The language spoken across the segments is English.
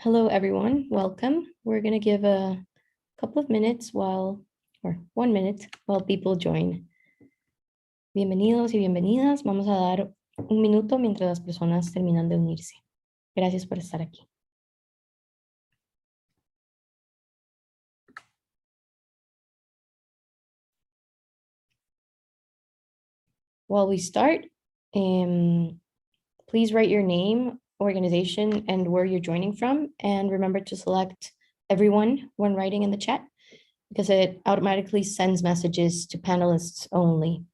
Hello, everyone. Welcome. We're going to give a couple of minutes or 1 minute while people join. Bienvenidos y bienvenidas. Vamos a dar un minuto mientras las personas terminan de unirse. Gracias por estar aquí. While we start, please write your name, organization, and where you're joining from. And remember to select everyone when writing in the chat, because it automatically sends messages to panelists only.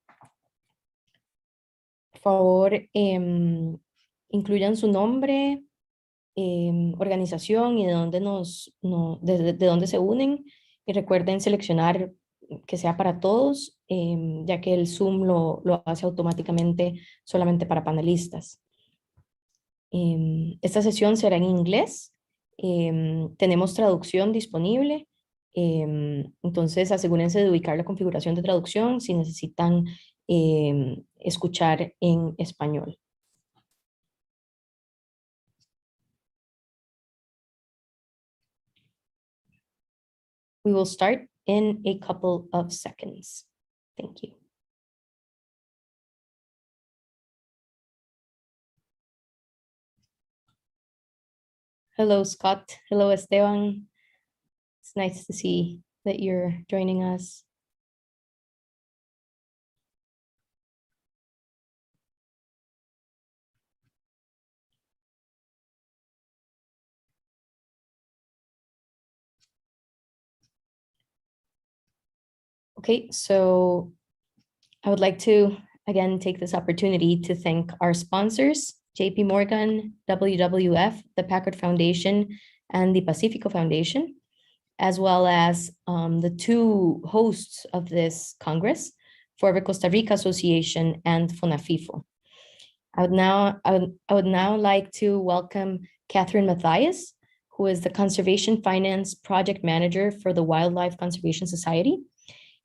Por favor, incluyan su nombre, organización y de dónde de dónde se unen. Y recuerden seleccionar que sea para todos, ya que el Zoom lo hace automáticamente solamente para panelistas. Esta sesión será en inglés. Tenemos traducción disponible. Entonces asegúrense de ubicar la configuración de traducción si necesitan escuchar en español. We will start in a couple of seconds. Thank you. Hello, Scott. Hello, Esteban. It's nice to see that you're joining us. Okay, so I would like to, again, take this opportunity to thank our sponsors, JP Morgan, WWF, the Packard Foundation, and the Pacifico Foundation, as well as the two hosts of this Congress, Forever Costa Rica Association and FONAFIFO. I would now like to welcome Catherine Matthias, who is the Conservation Finance Project Manager for the Wildlife Conservation Society.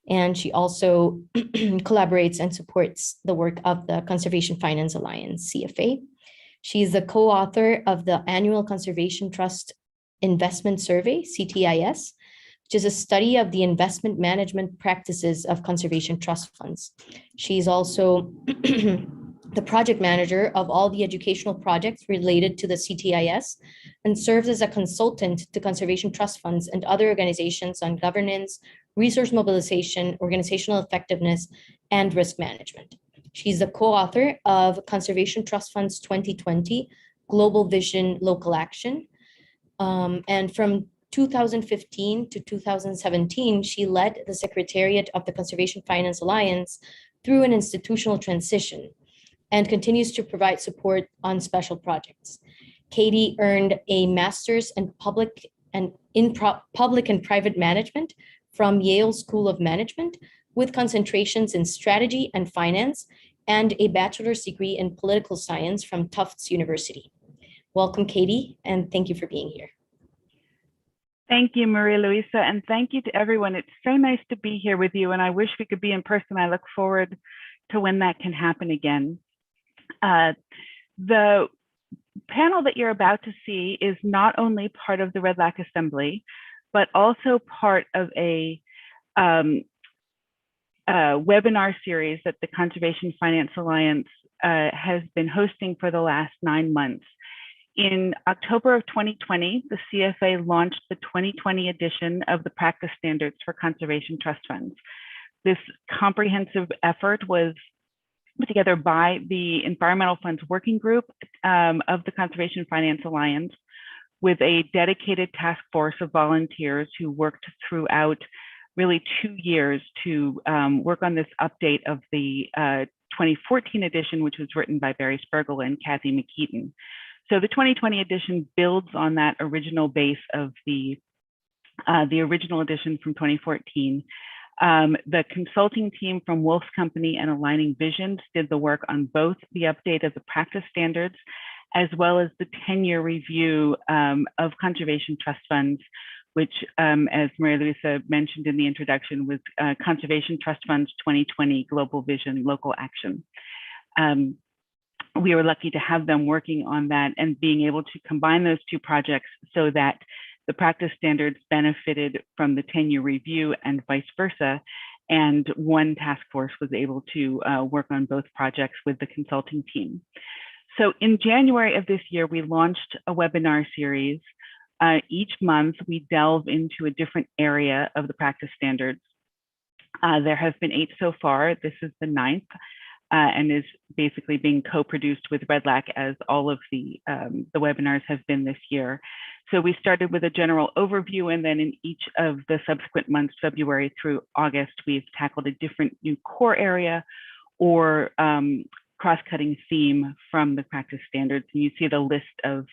And she also collaborates and supports the work of the Conservation Finance Alliance, CFA. She is the co-author of the Annual Conservation Trust Investment Survey, CTIS, which is a study of the investment management practices of conservation trust funds. She's also the project manager of all the educational projects related to the CTIS and serves as a consultant to conservation trust funds and other organizations on governance, resource mobilization, organizational effectiveness, and risk management. She's the co-author of Conservation Trust Funds 2020, Global Vision, Local Action. And from 2015 to 2017, she led the Secretariat of the Conservation Finance Alliance through an institutional transition and continues to provide support on special projects. Katie earned a master's in public and private management from Yale School of Management, with concentrations in strategy and finance, and a bachelor's degree in political science from Tufts University. Welcome, Katie, and thank you for being here. Thank you, Maria Luisa, and thank you to everyone. It's so nice to be here with you, and I wish we could be in person. I look forward to when that can happen again. The panel that you're about to see is not only part of the RedLAC Assembly, but also part of a webinar series that the Conservation Finance Alliance has been hosting for the last 9 months. In October of 2020, the CFA launched the 2020 edition of the Practice Standards for Conservation Trust Funds. This comprehensive effort was put together by the Environmental Funds Working Group of the Conservation Finance Alliance, with a dedicated task force of volunteers who worked throughout really 2 years to work on this update of the 2014 edition, which was written by Barry Spergel and Kathy McKeaton. So the 2020 edition builds on that original base of the original edition from 2014. The consulting team from Wolf's Company and Aligning Visions did the work on both the update of the practice standards, as well as the 10-year review of conservation trust funds, which, as Maria Luisa mentioned in the introduction, was Conservation Trust Funds 2020 Global Vision Local Action. we were lucky to have them working on that and being able to combine those two projects so that the practice standards benefited from the 10-year review and vice versa. And one task force was able to work on both projects with the consulting team. So in January of this year, we launched a webinar series. Each month, we delve into a different area of the practice standards. There have been 8 so far. This is the 9th. And is basically being co-produced with RedLAC, as all of the webinars have been this year. So we started with a general overview, and then in each of the subsequent months, February through August, we've tackled a different new core area or cross-cutting theme from the practice standards. And you see the list of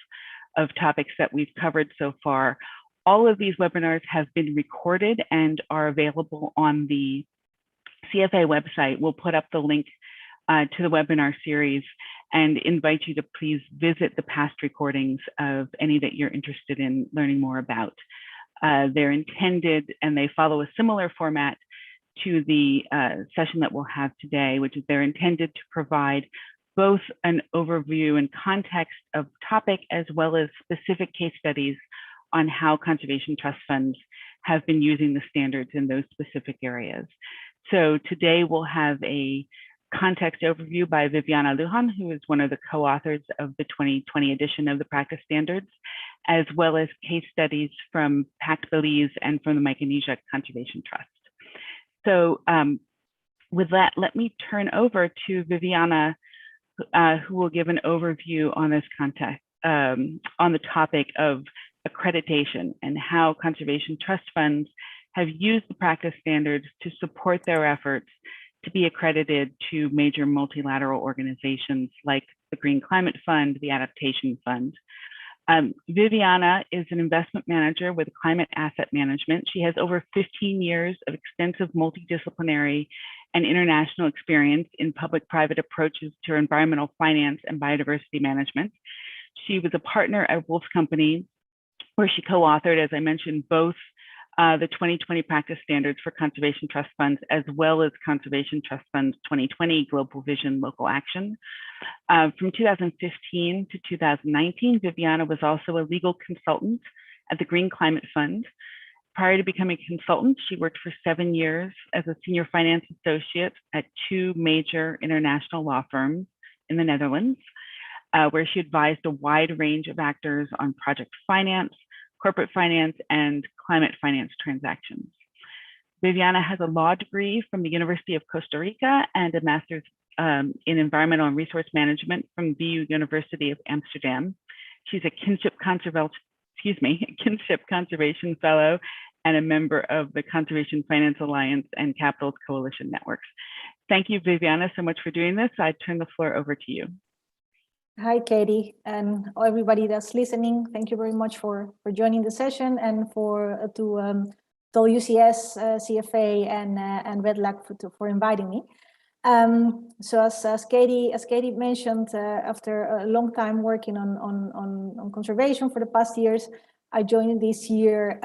topics that we've covered so far. All of these webinars have been recorded and are available on the CFA website. We'll put up the link to the webinar series and invite you to please visit the past recordings of any that you're interested in learning more about. They're intended, and they follow a similar format to the session that we'll have today, which is they're intended to provide both an overview and context of topic as well as specific case studies on how conservation trust funds have been using the standards in those specific areas. So today we'll have a context overview by Viviana Lujan, who is one of the co-authors of the 2020 edition of the practice standards, as well as case studies from Pact Belize and from the Micronesia Conservation Trust. So with that, let me turn over to Viviana, who will give an overview on this context, on the topic of accreditation and how conservation trust funds have used the practice standards to support their efforts to be accredited to major multilateral organizations like the Green Climate Fund, the Adaptation Fund. Viviana is an investment manager with Climate Asset Management. She has over 15 years of extensive multidisciplinary and international experience in public-private approaches to environmental finance and biodiversity management. She was a partner at Wolf's Company, where she co-authored, as I mentioned, both the 2020 practice standards for conservation trust funds, as well as Conservation Trust Funds 2020 Global Vision Local Action. From 2015 to 2019, Viviana was also a legal consultant at the Green Climate Fund. Prior to becoming a consultant, she worked for 7 years as a senior finance associate at 2 major international law firms in the Netherlands, where she advised a wide range of actors on project finance, corporate finance, and climate finance transactions. Viviana has a law degree from the University of Costa Rica and a master's in environmental and resource management from the University of Amsterdam. She's a kinship conservation fellow and a member of the Conservation Finance Alliance and Capitals Coalition Networks. Thank you, Viviana, so much for doing this. I turn the floor over to you. Hi, Katie, and everybody that's listening. Thank you very much for joining the session, and to UCS, CFA, and RedLAC for inviting me. So as Katie mentioned, after a long time working on conservation for the past years, I joined this year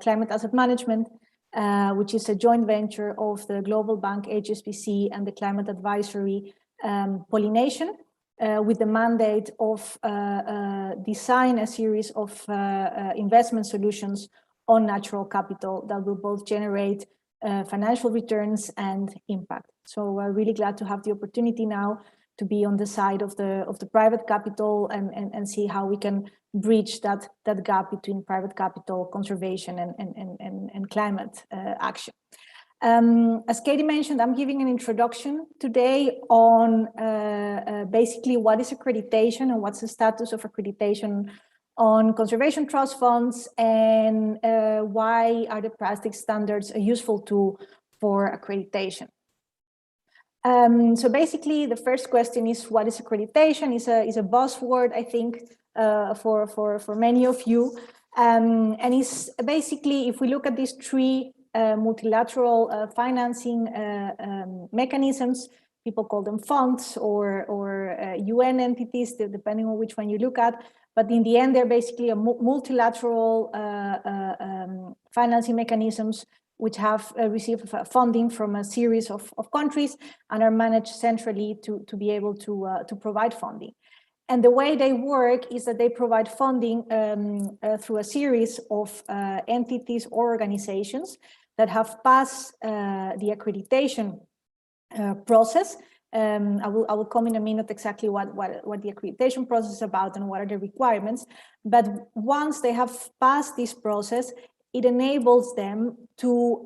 Climate Asset Management, which is a joint venture of the Global Bank HSBC and the Climate Advisory Pollination, with the mandate of design a series of investment solutions on natural capital that will both generate financial returns and impact. So we're really glad to have the opportunity now to be on the side of the private capital and see how we can bridge that gap between private capital, conservation, and climate action. As Katie mentioned, I'm giving an introduction today on basically what is accreditation and what's the status of accreditation on conservation trust funds, and why are the practice standards a useful tool for accreditation. So basically, the first question is, what is accreditation? Is a buzzword, I think, for many of you, and it's basically, if we look at these 3 multilateral financing mechanisms, people call them funds or UN entities, depending on which one you look at. But in the end, they're basically a multilateral financing mechanisms which have received funding from a series of countries and are managed centrally to be able to provide funding. And the way they work is that they provide funding through a series of entities or organizations that have passed the accreditation process. I will come in a minute exactly what the accreditation process is about and what are the requirements. But once they have passed this process, it enables them to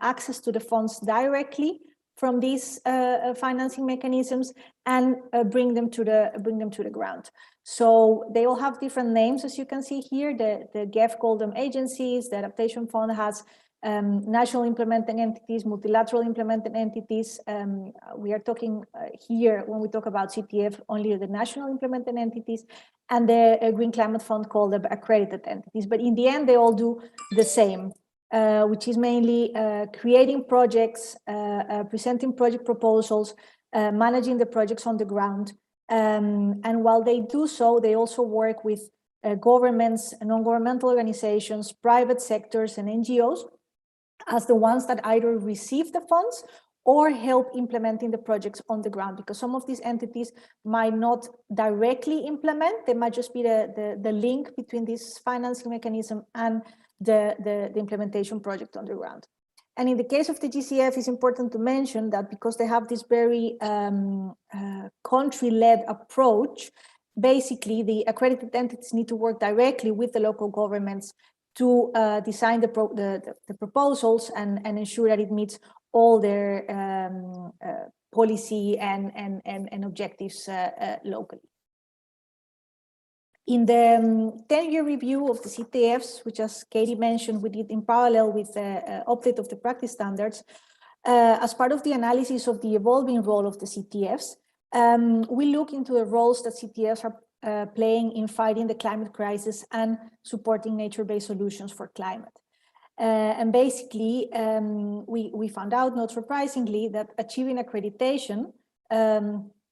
access to the funds directly from these financing mechanisms and bring them to the ground. So they all have different names, as you can see here. The GEF called them agencies. The Adaptation Fund has national implementing entities, multilateral implementing entities. We are talking here, when we talk about CTF, only the national implementing entities, and the Green Climate Fund called the accredited entities. But in the end, they all do the same, which is mainly creating projects, presenting project proposals, managing the projects on the ground. And while they do so, they also work with governments, non-governmental organizations, private sectors, and NGOs as the ones that either receive the funds or help implementing the projects on the ground, because some of these entities might not directly implement. They might just be the link between this financing mechanism and the implementation project on the ground. And in the case of the GCF, it's important to mention that because they have this very country-led approach, basically the accredited entities need to work directly with the local governments to design the proposals and ensure that it meets all their policy and objectives locally. In the 10-year review of the CTFs, which, as Katie mentioned, we did in parallel with the update of the practice standards, as part of the analysis of the evolving role of the CTFs, we look into the roles that CTFs are playing in fighting the climate crisis and supporting nature-based solutions for climate. And basically, we found out, not surprisingly, that achieving accreditation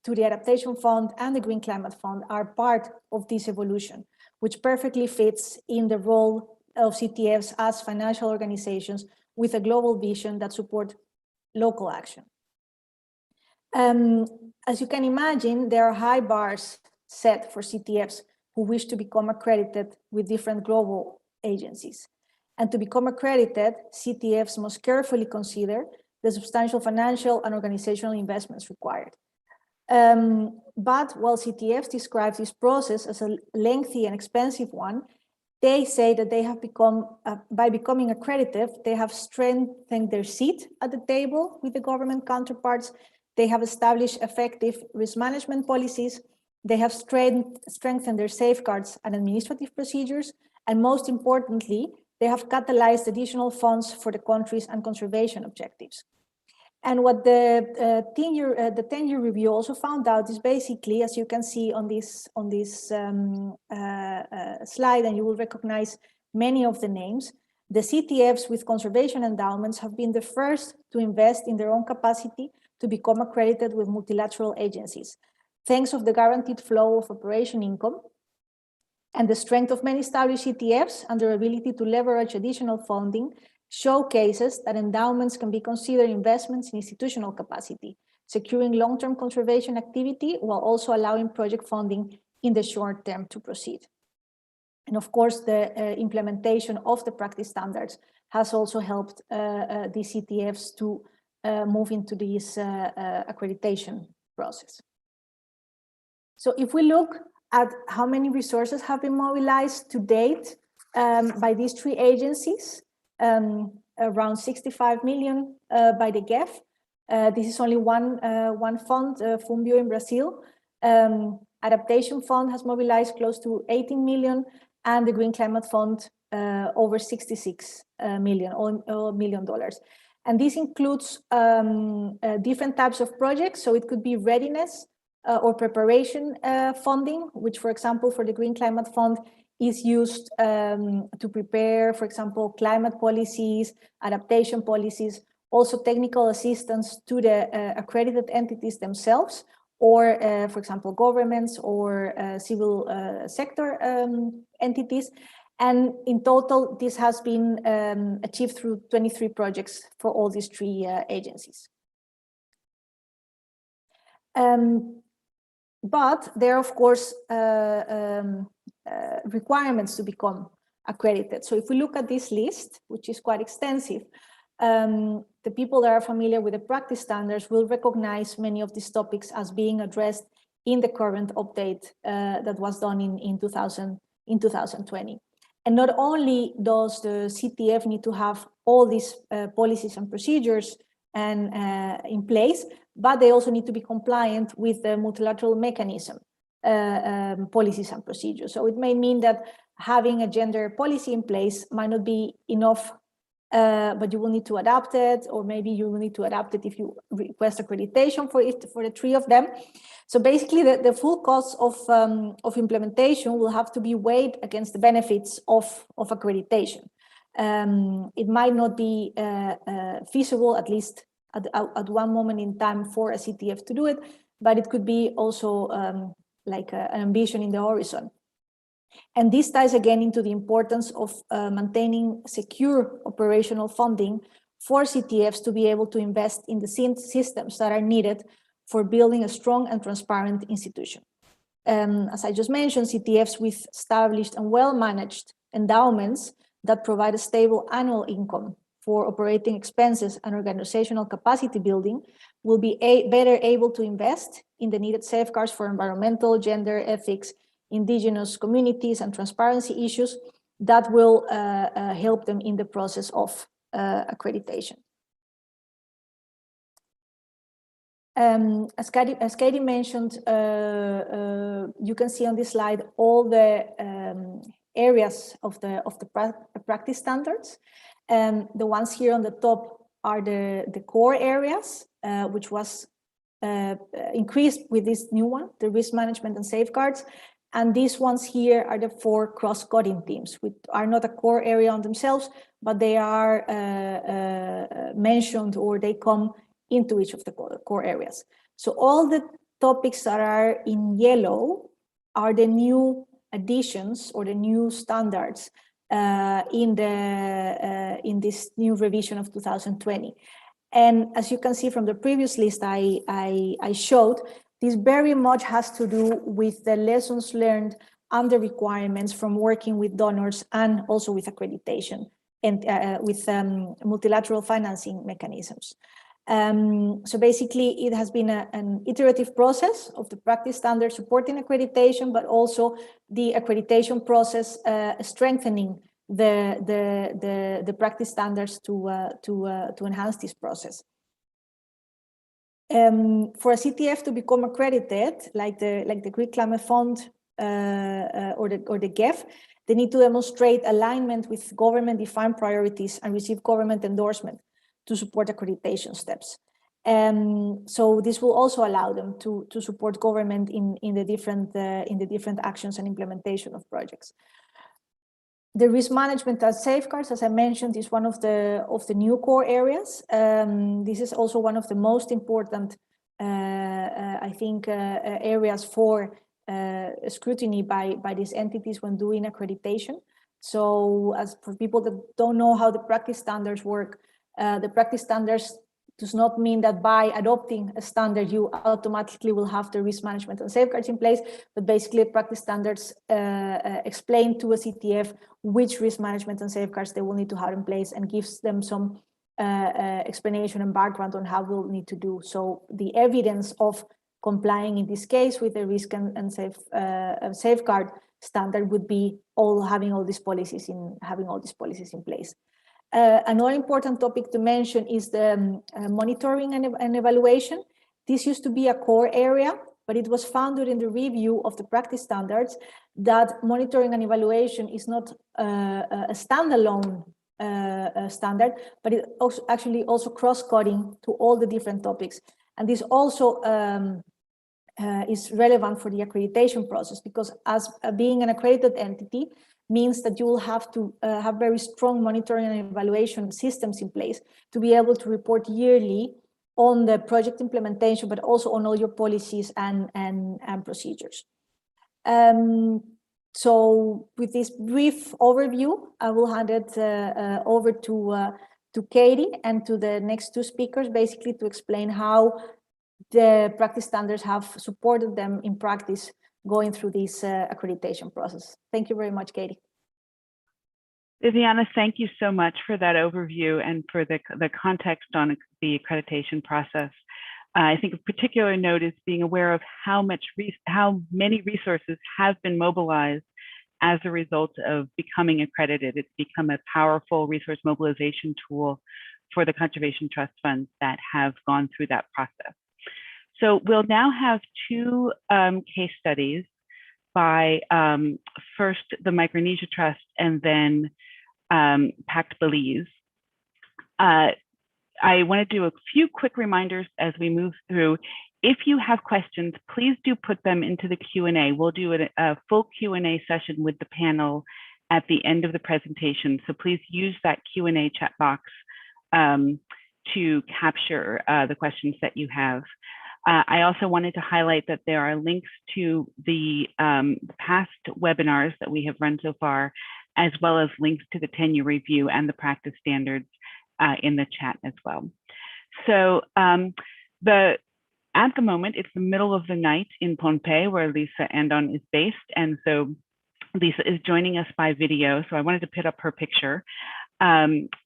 to the Adaptation Fund and the Green Climate Fund are part of this evolution, which perfectly fits in the role of CTFs as financial organizations with a global vision that support local action. As you can imagine, there are high bars set for CTFs who wish to become accredited with different global agencies. And to become accredited, CTFs must carefully consider the substantial financial and organizational investments required. But while CTFs describe this process as a lengthy and expensive one, they say that they have become, by becoming accredited, they have strengthened their seat at the table with the government counterparts. They have established effective risk management policies. They have strengthened their safeguards and administrative procedures. And most importantly, they have catalyzed additional funds for the countries and conservation objectives. And what the 10-year review also found out is basically, as you can see on this slide, and you will recognize many of the names, the CTFs with conservation endowments have been the first to invest in their own capacity to become accredited with multilateral agencies, thanks to the guaranteed flow of operation income and the strength of many established CTFs and their ability to leverage additional funding showcases that endowments can be considered investments in institutional capacity, securing long-term conservation activity while also allowing project funding in the short term to proceed. And of course, the implementation of the practice standards has also helped the CTFs to move into this accreditation process. So if we look at how many resources have been mobilized to date by these three agencies, around 65 million by the GEF. This is only one fund, Fumbio in Brazil. Adaptation Fund has mobilized close to 18 million, and the Green Climate Fund over $66 million. And this includes different types of projects. So it could be readiness or preparation funding, which, for example, for the Green Climate Fund is used to prepare, for example, climate policies, adaptation policies, also technical assistance to the accredited entities themselves, or, for example, governments or civil sector entities. And in total, this has been achieved through 23 projects for all these three agencies. But there are, of course, requirements to become accredited. So if we look at this list, which is quite extensive, the people that are familiar with the practice standards will recognize many of these topics as being addressed in the current update that was done in 2020. And not only does the CTF need to have all these policies and procedures and in place, but they also need to be compliant with the multilateral mechanism policies and procedures. So it may mean that having a gender policy in place might not be enough, but you will need to adapt it, or maybe you will need to adapt it if you request accreditation for the three of them. So basically, the full cost of implementation will have to be weighed against the benefits of accreditation. It might not be feasible, at least at one moment in time, for a CTF to do it, but it could be also like an ambition in the horizon. And this ties again into the importance of maintaining secure operational funding for CTFs to be able to invest in the systems that are needed for building a strong and transparent institution. As I just mentioned, CTFs with established and well-managed endowments that provide a stable annual income for operating expenses and organizational capacity building will be better able to invest in the needed safeguards for environmental, gender, ethics, indigenous communities, and transparency issues that will help them in the process of accreditation. As Katie mentioned, you can see on this slide all the areas of the practice standards. The ones here on the top are the core areas, which was increased with this new one, the risk management and safeguards. And these ones here are the 4 cross-cutting themes, which are not a core area on themselves, but they are mentioned, or they come into each of the core areas. So all the topics that are in yellow are the new additions or the new standards in this new revision of 2020. And as you can see from the previous list I showed, this very much has to do with the lessons learned and the requirements from working with donors and also with accreditation and with multilateral financing mechanisms. So basically, it has been an iterative process of the practice standard supporting accreditation, but also the accreditation process strengthening the practice standards to enhance this process. For a CTF to become accredited, like the Greek Climate Fund or the GEF, they need to demonstrate alignment with government-defined priorities and receive government endorsement to support accreditation steps. So this will also allow them to support government in the different actions and implementation of projects. The risk management and safeguards, as I mentioned, is one of the new core areas. This is also one of the most important, I think, areas for scrutiny by these entities when doing accreditation. So, as for people that don't know how the practice standards work, the practice standards does not mean that by adopting a standard, you automatically will have the risk management and safeguards in place, but basically practice standards explain to a CTF which risk management and safeguards they will need to have in place and gives them some explanation and background on how we'll need to do. So the evidence of complying in this case with the risk and safeguard standard would be having all these policies in place. Another important topic to mention is the monitoring and evaluation. This used to be a core area, but it was found during the review of the practice standards that monitoring and evaluation is not a standalone standard, but it actually also cross-cutting to all the different topics. And this also is relevant for the accreditation process, because as being an accredited entity means that you will have to have very strong monitoring and evaluation systems in place to be able to report yearly on the project implementation, but also on all your policies and procedures. So with this brief overview, I will hand it over to Katie and to the next two speakers, basically to explain how the practice standards have supported them in practice going through this accreditation process. Thank you very much, Katie. Viviana, thank you so much for that overview and for the context on the accreditation process. I think of particular note is being aware of how many resources have been mobilized as a result of becoming accredited. It's become a powerful resource mobilization tool for the conservation trust funds that have gone through that process. So we'll now have two case studies by first the Micronesia Trust and then Pact Belize. I want to do a few quick reminders as we move through. If you have questions, please do put them into the Q&A. We'll do a full Q&A session with the panel at the end of the presentation. So please use that Q&A chat box to capture the questions that you have. I also wanted to highlight that there are links to the past webinars that we have run so far, as well as links to the 10-year review and the practice standards in the chat as well. So at the moment, it's the middle of the night in Pohnpei, where Lisa Endon is based. And so Lisa is joining us by video. So I wanted to put up her picture.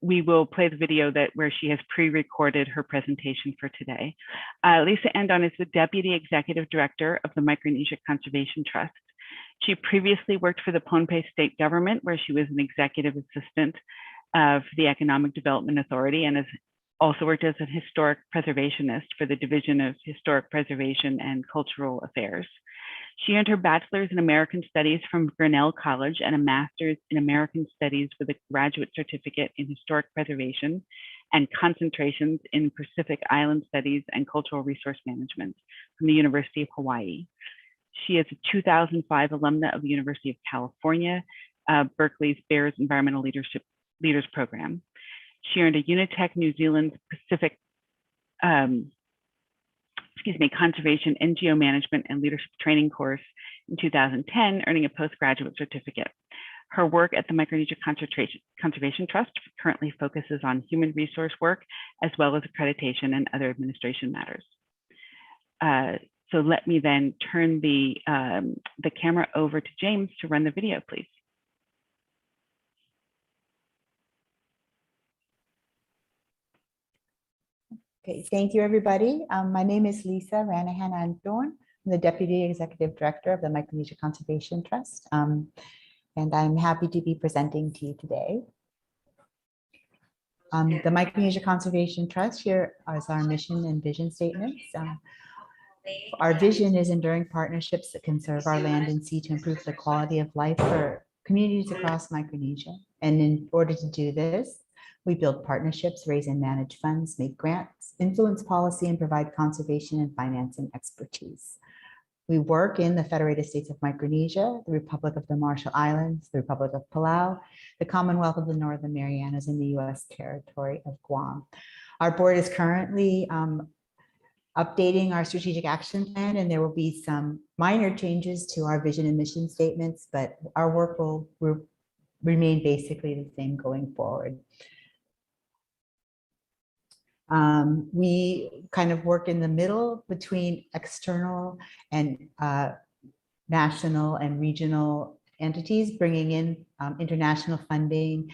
We will play the video where she has pre-recorded her presentation for today. Lisa Endon is the Deputy Executive Director of the Micronesia Conservation Trust. She previously worked for the Pohnpei State Government, where she was an executive assistant for the Economic Development Authority, and has also worked as a historic preservationist for the Division of Historic Preservation and Cultural Affairs. She earned her bachelor's in American Studies from Grinnell College and a master's in American Studies with a graduate certificate in Historic Preservation and concentrations in Pacific Island Studies and Cultural Resource Management from the University of Hawaii. She is a 2005 alumna of the University of California, Berkeley's Bears Environmental Leaders Program. She earned a Unitec New Zealand Pacific Conservation, NGO Management and Leadership Training course in 2010, earning a postgraduate certificate. Her work at the Micronesia Conservation Trust currently focuses on human resource work, as well as accreditation and other administration matters. So let me then turn the camera over to James to run the video, please. Okay, thank you, everybody. My name is Lisa Ranahan Anton. I'm the Deputy Executive Director of the Micronesia Conservation Trust, and I'm happy to be presenting to you today. The Micronesia Conservation Trust, here is our mission and vision statements. Our vision is enduring partnerships that conserve our land and sea to improve the quality of life for communities across Micronesia. And in order to do this, we build partnerships, raise and manage funds, make grants, influence policy, and provide conservation and financing expertise. We work in the Federated States of Micronesia, the Republic of the Marshall Islands, the Republic of Palau, the Commonwealth of the Northern Marianas, and the U.S. territory of Guam. Our board is currently updating our strategic action plan, and there will be some minor changes to our vision and mission statements, but our work will remain basically the same going forward. We kind of work in the middle between external and national and regional entities, bringing in international funding,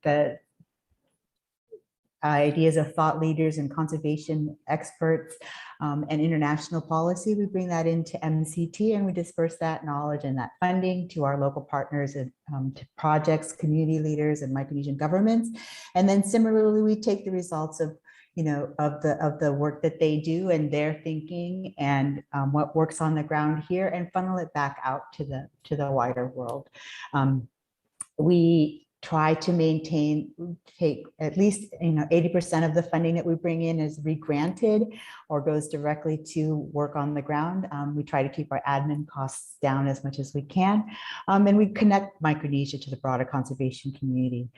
the ideas of thought leaders and conservation experts and international policy. We bring that into MCT and we disperse that knowledge and that funding to our local partners and to projects, community leaders, and Micronesian governments. And then similarly, we take the results of the work that they do and their thinking and what works on the ground here and funnel it back out to the wider world. We try to take at least 80% of the funding that we bring in is re-granted or goes directly to work on the ground. We try to keep our admin costs down as much as we can, and we connect Micronesia to the broader conservation community.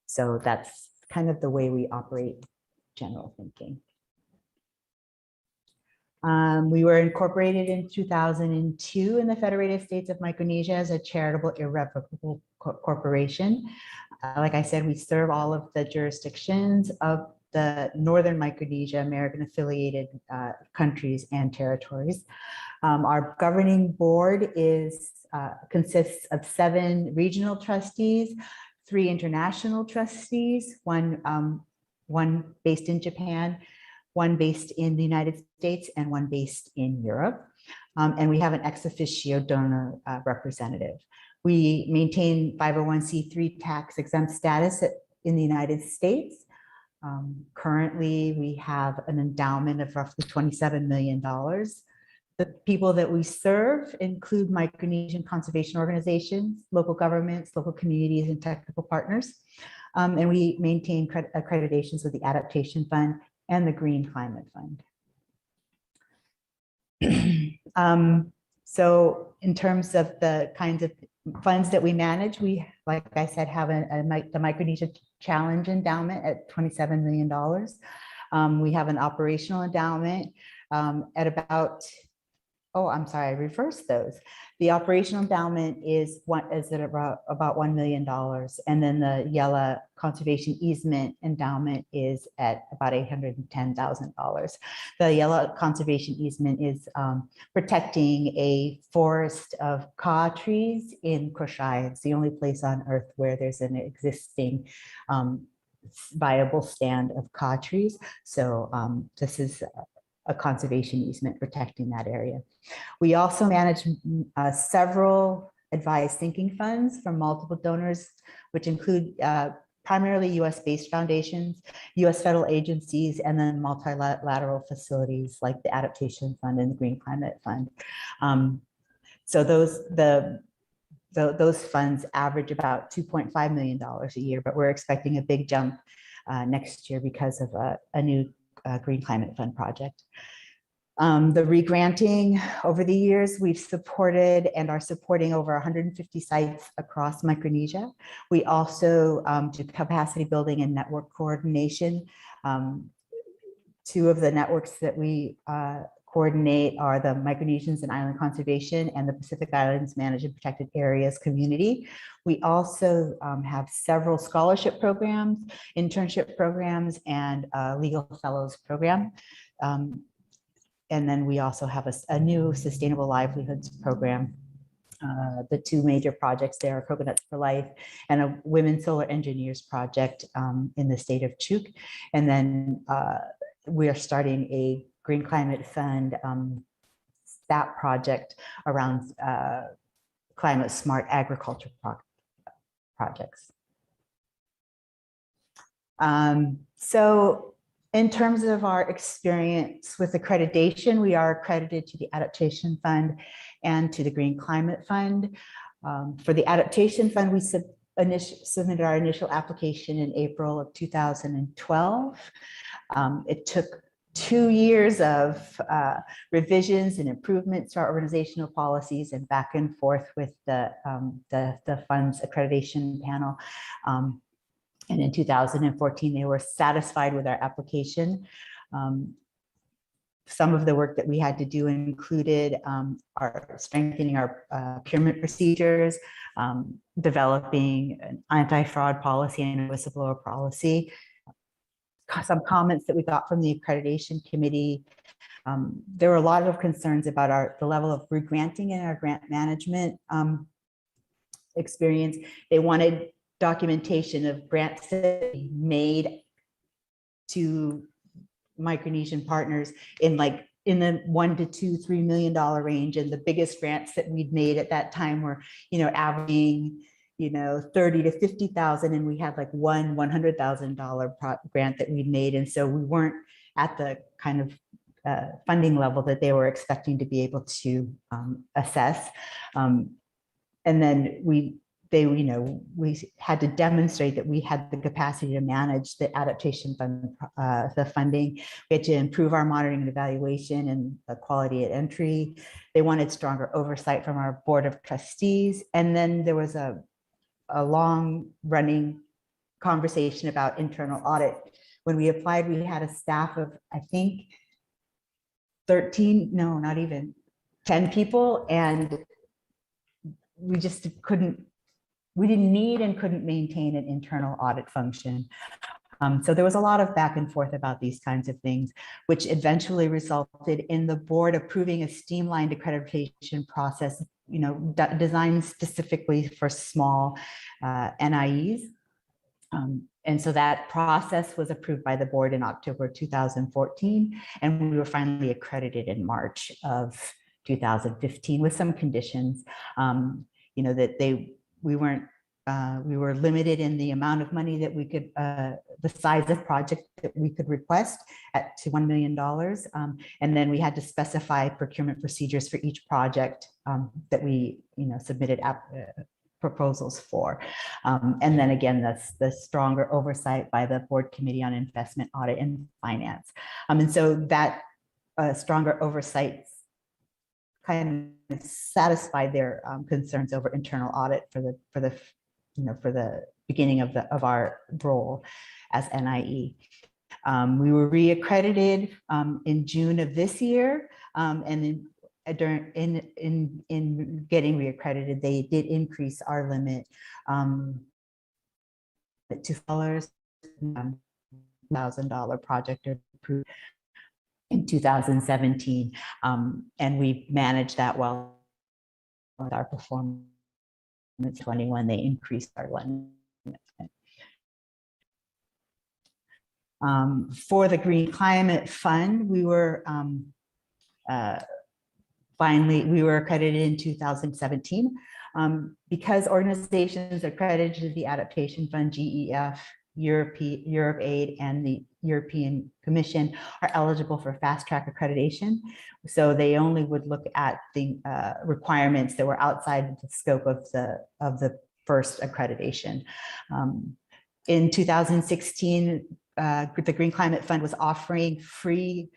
So that's kind of the way we operate, general thinking. We were incorporated in 2002 in the Federated States of Micronesia as a charitable irrevocable corporation. Like I said, we serve all of the jurisdictions of the Northern Micronesia, American affiliated countries and territories. Our governing board consists of 7 regional trustees, 3 international trustees, one based in Japan, 1 based in the United States, and 1 based in Europe. And we have an ex officio donor representative. We maintain 501c3 tax exempt status in the United States. Currently, we have an endowment of roughly $27 million. The people that we serve include Micronesian conservation organizations, local governments, local communities, and technical partners. And we maintain accreditations with the Adaptation Fund and the Green Climate Fund. So in terms of the kinds of funds that we manage, we, like I said, have the Micronesia Challenge Endowment at $27 million. We have an operational endowment at about, oh, I'm sorry, I reversed those. The operational endowment is at about $1 million. And then the Yella Conservation Easement Endowment is at about $810,000. The Yella Conservation Easement is protecting a forest of kaw trees in Koshai. It's the only place on earth where there's an existing viable stand of kaw trees. So this is a conservation easement protecting that area. We also manage several advised thinking funds from multiple donors, which include primarily US-based foundations, US federal agencies, and then multilateral facilities like the Adaptation Fund and the Green Climate Fund. So those funds average about $2.5 million a year, but we're expecting a big jump next year because of a new Green Climate Fund project. The regranting over the years, we've supported and are supporting over 150 sites across Micronesia. We also do capacity building and network coordination. 2 of the networks that we coordinate are the Micronesians and Island Conservation and the Pacific Islands Managed and Protected Areas Community. We also have several scholarship programs, internship programs, and legal fellows program. And then we also have a new sustainable livelihoods program. The 2 major projects there are Coconuts for Life and a Women Solar Engineers project in the state of Chuuk. And then we are starting a Green Climate Fund that project around climate smart agriculture projects. So in terms of our experience with accreditation, we are accredited to the Adaptation Fund and to the Green Climate Fund. For the Adaptation Fund, we submitted our initial application in April of 2012. It took 2 years of revisions and improvements to our organizational policies and back and forth with the fund's accreditation panel. And in 2014, they were satisfied with our application. Some of the work that we had to do included strengthening our procurement procedures, developing an anti-fraud policy and a whistleblower policy. Some comments that we got from the accreditation committee. There were a lot of concerns about the level of regranting in our grant management experience. They wanted documentation of grants that we made to Micronesian partners in the $1 to $2, $3 million range, and the biggest grants that we'd made at that time were, averaging, 30 to 50,000, and we had like one $100,000 grant that we'd made, and so we weren't at the kind of funding level that they were expecting to be able to assess, and then we had to demonstrate that we had the capacity to manage the Adaptation Fund, the funding. We had to improve our monitoring and evaluation and the quality at entry. They wanted stronger oversight from our board of trustees. And then there was a long running conversation about internal audit. When we applied, we had a staff of, I think, 13, no, not even 10 people. And we just we didn't need and couldn't maintain an internal audit function. So there was a lot of back and forth about these kinds of things, which eventually resulted in the board approving a streamlined accreditation process, designed specifically for small NIEs. And so that process was approved by the board in October 2014, and we were finally accredited in March of 2015 with some conditions, that we were limited in the amount of money that we could, the size of project that we could request to $1 million. And then we had to specify procurement procedures for each project that we, submitted proposals for. And then again, that's the stronger oversight by the Board Committee on Investment, Audit, and Finance. And so that stronger oversight kind of satisfied their concerns over internal audit for the beginning of our role as NIE. We were reaccredited in June of this year, and then in getting reaccredited, they did increase our limit to $1,000 project approved in 2017, and we managed that well with our performance. 21, they increased our limit. For the Green Climate Fund, we were accredited in 2017 because organizations accredited to the Adaptation Fund, GEF, Europe Aid, and the European Commission are eligible for fast track accreditation. So they only would look at the requirements that were outside the scope of the first accreditation. In 2016, the Green Climate Fund was offering free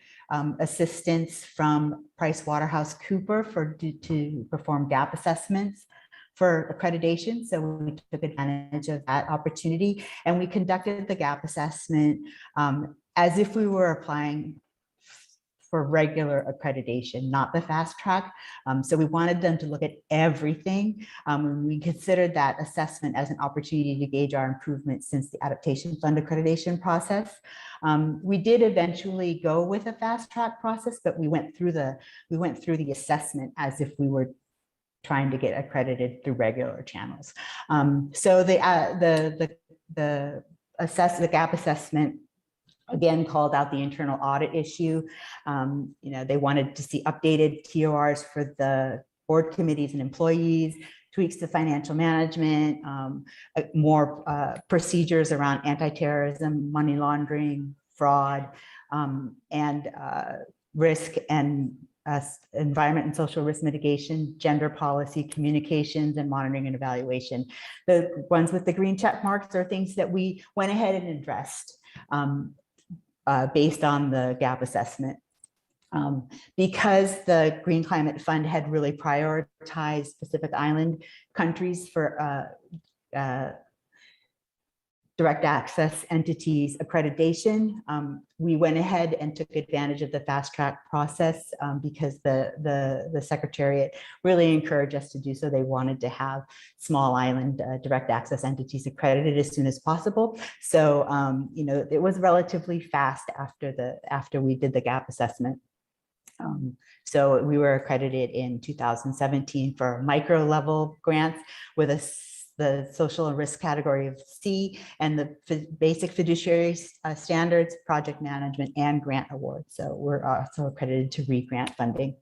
assistance from PricewaterhouseCoopers to perform gap assessments for accreditation. So we took advantage of that opportunity, and we conducted the gap assessment as if we were applying for regular accreditation, not the fast track. So we wanted them to look at everything. We considered that assessment as an opportunity to gauge our improvement since the Adaptation Fund accreditation process. We did eventually go with a fast track process, but we went through the assessment as if we were trying to get accredited through regular channels. So the gap assessment again called out the internal audit issue. They wanted to see updated TORs for the board committees and employees, tweaks to financial management, more procedures around anti-terrorism, money laundering, fraud, and risk and environment and social risk mitigation, gender policy, communications, and monitoring and evaluation. The ones with the green check marks are things that we went ahead and addressed based on the gap assessment. Because the Green Climate Fund had really prioritized Pacific Island countries for direct access entities accreditation, we went ahead and took advantage of the fast track process because the Secretariat really encouraged us to do so. They wanted to have small island direct access entities accredited as soon as possible. So it was relatively fast after we did the gap assessment. So we were accredited in 2017 for micro level grants with the social and risk category of C, and the basic fiduciary standards, project management, and grant awards. So we're also accredited to re-grant funding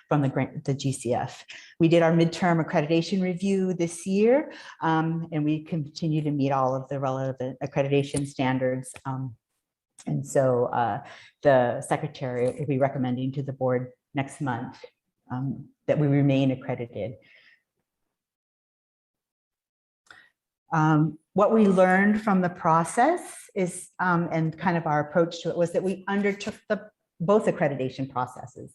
from the GCF. We did our midterm accreditation review this year, and we continue to meet all of the relevant accreditation standards. And so the Secretary will be recommending to the board next month that we remain accredited. What we learned from the process is, and kind of our approach to it, was that we undertook the both accreditation processes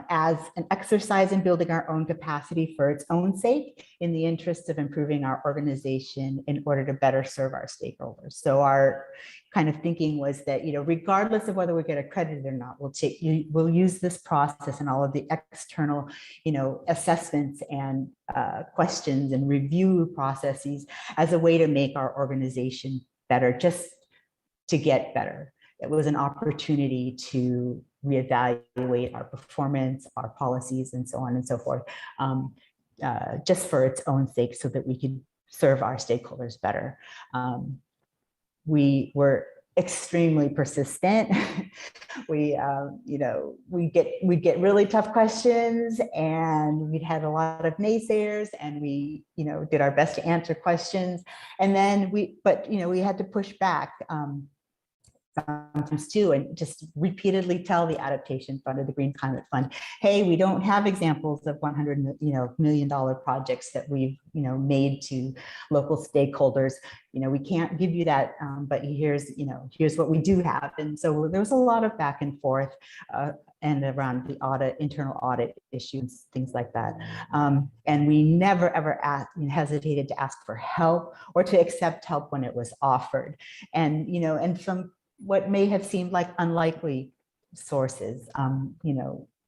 as an exercise in building our own capacity for its own sake, in the interest of improving our organization in order to better serve our stakeholders. So our kind of thinking was that, regardless of whether we get accredited or not, we'll use this process and all of the external, assessments and questions and review processes as a way to make our organization better, just to get better. It was an opportunity to reevaluate our performance, our policies, and so on and so forth, just for its own sake, so that we could serve our stakeholders better. We were extremely persistent. We'd get really tough questions, and we'd had a lot of naysayers, and we, did our best to answer questions. And then we had to push back sometimes too, and just repeatedly tell the Adaptation Fund or the Green Climate Fund, hey, we don't have examples of $100 million projects that we've made to local stakeholders. We can't give you that, but here's what we do have. And so there was a lot of back and forth and around the internal audit issues, things like that. And we never ever hesitated to ask for help or to accept help when it was offered. And from what may have seemed like unlikely sources,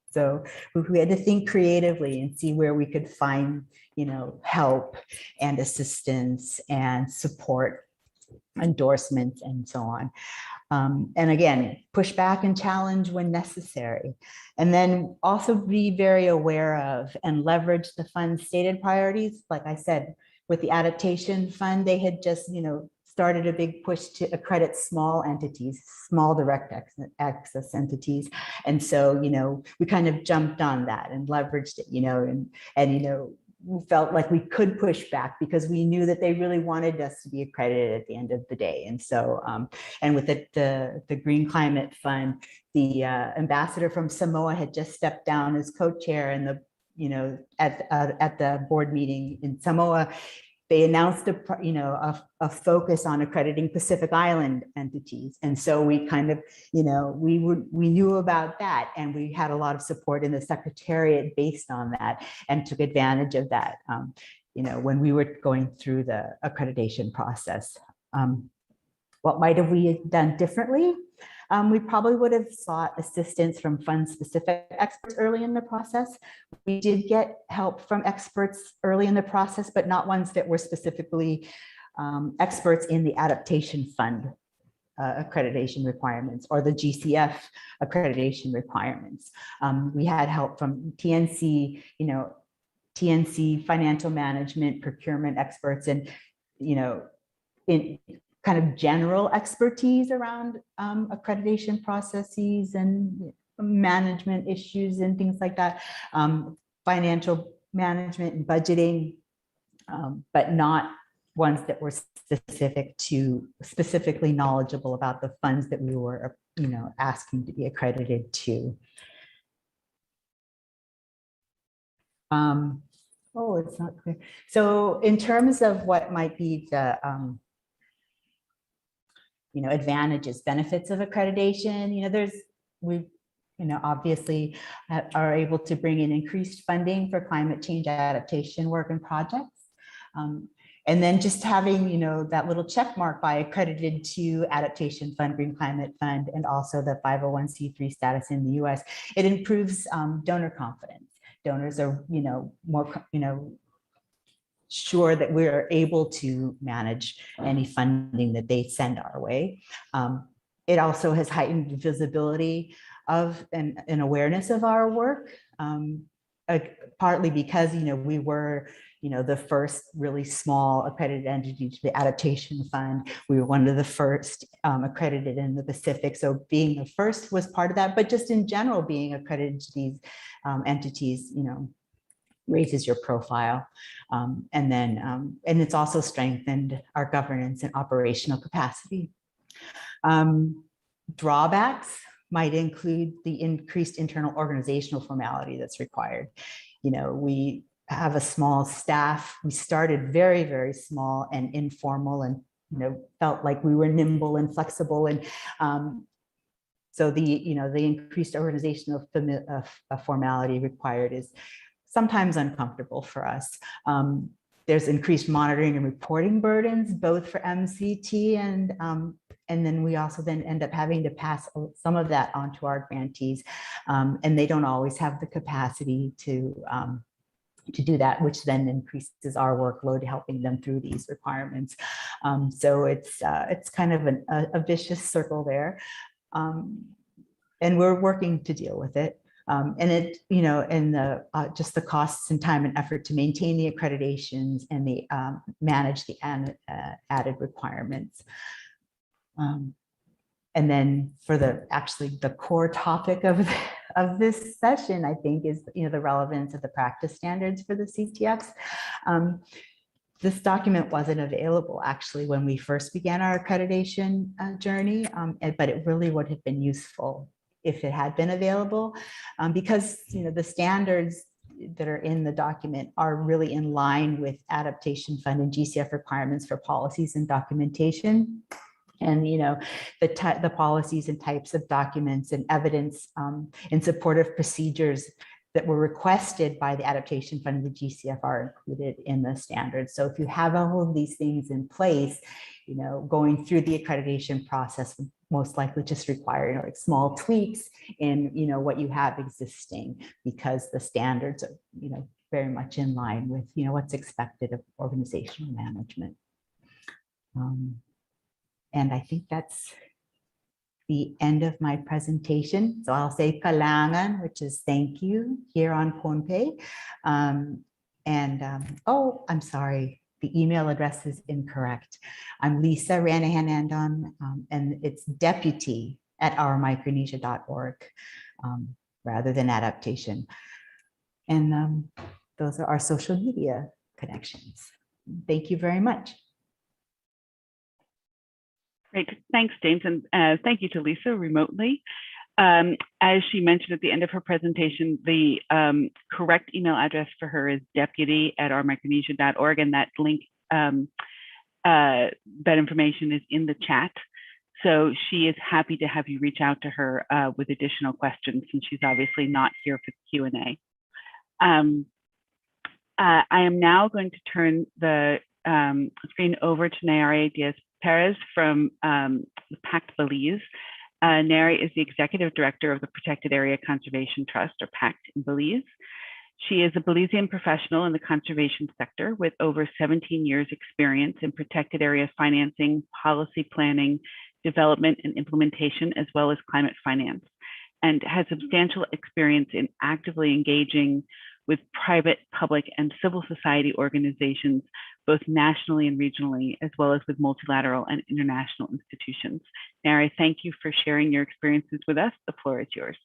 so we had to think creatively and see where we could find, help and assistance and support, endorsements, and so on. And again, push back and challenge when necessary. And then also be very aware of and leverage the fund's stated priorities. Like I said, with the Adaptation Fund, they had just, started a big push to accredit small entities, small direct access entities. And so, we kind of jumped on that and leveraged it, and we felt like we could push back because we knew that they really wanted us to be accredited at the end of the day. And so, and with the Green Climate Fund, the ambassador from Samoa had just stepped down as co-chair, and at the board meeting in Samoa, they announced a focus on accrediting Pacific Island entities. And so we kind of, we knew about that, and we had a lot of support in the Secretariat based on that, and took advantage of that, when we were going through the accreditation process. What might have we done differently? We probably would have sought assistance from fund-specific experts early in the process. We did get help from experts early in the process, but not ones that were specifically experts in the Adaptation Fund accreditation requirements or the GCF accreditation requirements. We had help from TNC, TNC financial management, procurement experts, and, in kind of general expertise around accreditation processes and management issues and things like that, financial management and budgeting, but not ones that were specifically knowledgeable about the funds that we were, asking to be accredited to. Oh, it's not clear. So in terms of what might be the advantages, benefits of accreditation, we obviously are able to bring in increased funding for climate change adaptation work and projects. And then just having, that little check mark by accredited to Adaptation Fund, Green Climate Fund, and also the 501c3 status in the US, it improves donor confidence. Donors are, more, sure that we're able to manage any funding that they send our way. It also has heightened visibility of and awareness of our work, partly because, we were, the first really small accredited entity to the Adaptation Fund. We were one of the first accredited in the Pacific. So being the first was part of that, but just in general, being accredited to these entities, raises your profile. And it's also strengthened our governance and operational capacity. Drawbacks might include the increased internal organizational formality that's required. We have a small staff. We started very, very small and informal, and felt like we were nimble and flexible. And So the increased organizational formality required is sometimes uncomfortable for us. There's increased monitoring and reporting burdens, both for MCT and then we also then end up having to pass some of that on to our grantees. And they don't always have the capacity to do that, which then increases our workload helping them through these requirements. So it's kind of a vicious circle there. And we're working to deal with it. And it, and just the costs and time and effort to maintain the accreditations and the manage the added requirements. And then for the core topic of this session, I think, is the relevance of the practice standards for the CTFs. This document wasn't available actually when we first began our accreditation journey, but it really would have been useful if it had been available, because the standards that are in the document are really in line with Adaptation Fund and GCF requirements for policies and documentation. And the policies and types of documents and evidence in support of procedures that were requested by the Adaptation Fund and the GCF are included in the standards. So if you have all of these things in place, going through the accreditation process would most likely just require like small tweaks in what you have existing, because the standards are very much in line with what's expected of organizational management. And I think that's the end of my presentation. So I'll say kalangan, which is thank you here on Pohnpei. Oh, I'm sorry, the email address is incorrect. I'm Lisa Ranahan Endon, and it's deputy@ourmicronesia.org rather than adaptation. And those are our social media connections. Thank you very much. Great, thanks, James, and thank you to Lisa remotely. As she mentioned at the end of her presentation, the correct email address for her is deputy@ourmicronesia.org, and that link, that information is in the chat. So she is happy to have you reach out to her with additional questions, since she's obviously not here for the Q&A. I am now going to turn the screen over to Nayari Diaz-Perez from the PACT Belize. Neri is the Executive Director of the Protected Area Conservation Trust, or PACT, in Belize. She is a Belizean professional in the conservation sector with over 17 years experience in protected area financing, policy planning, development and implementation, as well as climate finance, and has substantial experience in actively engaging with private, public, and civil society organizations, both nationally and regionally, as well as with multilateral and international institutions. Neri, thank you for sharing your experiences with us. The floor is yours.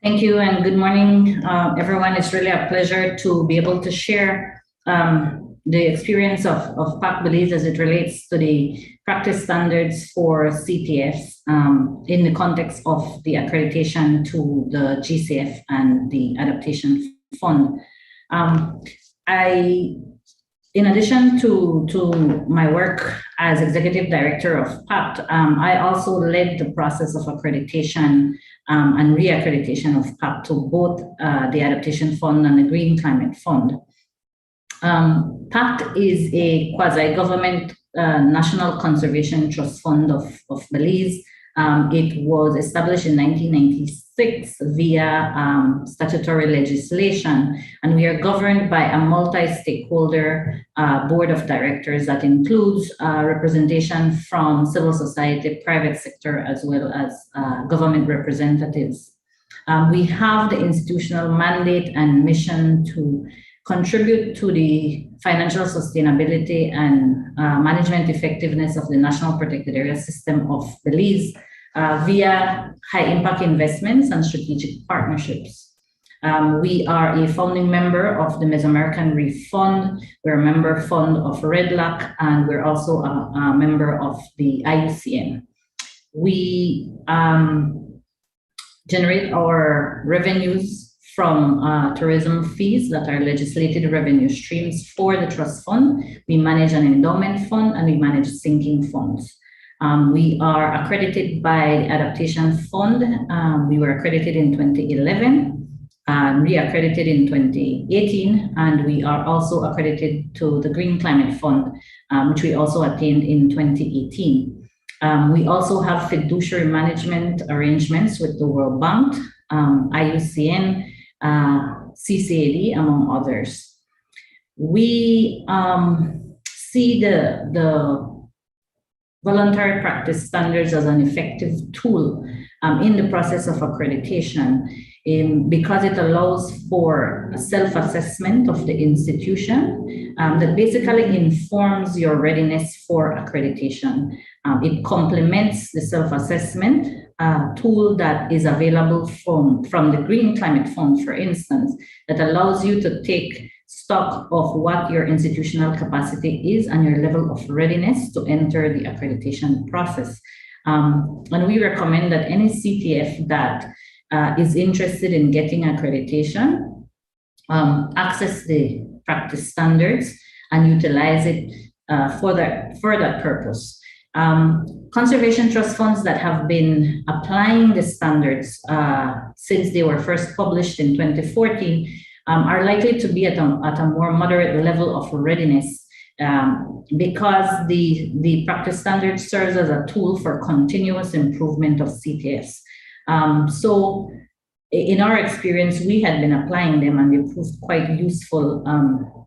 Thank you, and good morning, everyone. It's really a pleasure to be able to share the experience of PACT Belize as it relates to the practice standards for CTFs in the context of the accreditation to the GCF and the Adaptation Fund. In addition to my work as Executive Director of PACT, I also led the process of accreditation and re-accreditation of PACT to both the Adaptation Fund and the Green Climate Fund. PACT is a quasi-government national conservation trust fund of Belize. It was established in 1996 via statutory legislation, and we are governed by a multi-stakeholder board of directors that includes representation from civil society, private sector, as well as government representatives. We have the institutional mandate and mission to contribute to the financial sustainability and management effectiveness of the National Protected Area System of Belize via high-impact investments and strategic partnerships. We are a founding member of the Mesoamerican Reef Fund. We're a member fund of RedLAC, and we're also a member of the IUCN. We generate our revenues from tourism fees that are legislated revenue streams for the trust fund. We manage an endowment fund, and we manage sinking funds. We are accredited by Adaptation Fund. We were accredited in 2011. Re-accredited in 2018, and we are also accredited to the Green Climate Fund, which we also attained in 2018. We also have fiduciary management arrangements with the World Bank, IUCN, CCAD, among others. We see the voluntary practice standards as an effective tool in the process of accreditation, because it allows for a self-assessment of the institution that basically informs your readiness for accreditation. It complements the self-assessment tool that is available from the Green Climate Fund, for instance, that allows you to take stock of what your institutional capacity is and your level of readiness to enter the accreditation process. And we recommend that any CTF that is interested in getting accreditation access the practice standards and utilize it for that purpose. Conservation trust funds that have been applying the standards since they were first published in 2014 are likely to be at a more moderate level of readiness because the practice standard serves as a tool for continuous improvement of CTFs. So in our experience, we had been applying them and they proved quite useful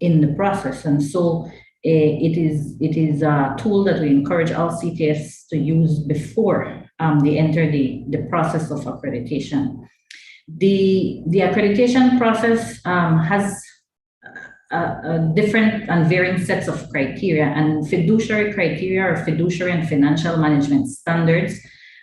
in the process. And so it is a tool that we encourage all CTFs to use before they enter the process of accreditation. The accreditation process has different and varying sets of criteria, and fiduciary criteria or fiduciary and financial management standards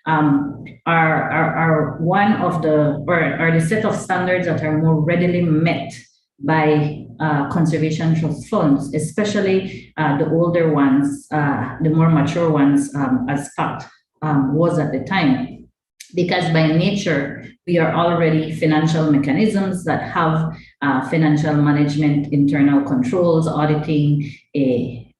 are one of the set of standards that are more readily met by conservation trust funds, especially the older ones, the more mature ones, as PACT was at the time. Because by nature, we are already financial mechanisms that have financial management, internal controls, auditing,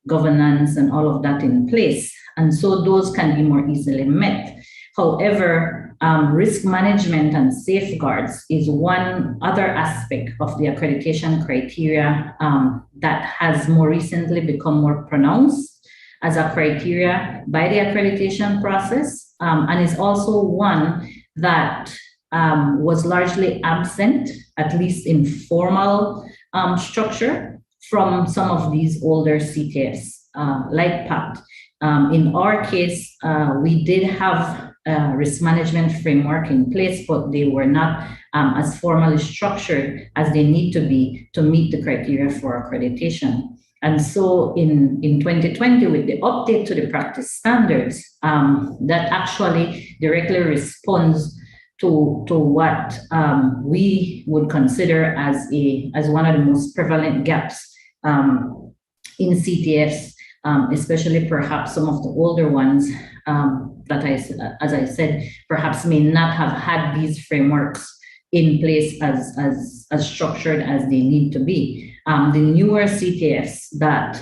governance, and all of that in place. And so those can be more easily met. However, risk management and safeguards is one other aspect of the accreditation criteria that has more recently become more pronounced as a criteria by the accreditation process, and is also one that was largely absent, at least in formal structure, from some of these older CTFs, like PACT. In our case, we did have a risk management framework in place, but they were not as formally structured as they need to be to meet the criteria for accreditation. And so in 2020, with the update to the practice standards, that actually directly responds to what we would consider as one of the most prevalent gaps in CTFs, especially perhaps some of the older ones that, as I said, perhaps may not have had these frameworks in place as structured as they need to be. The newer CTFs that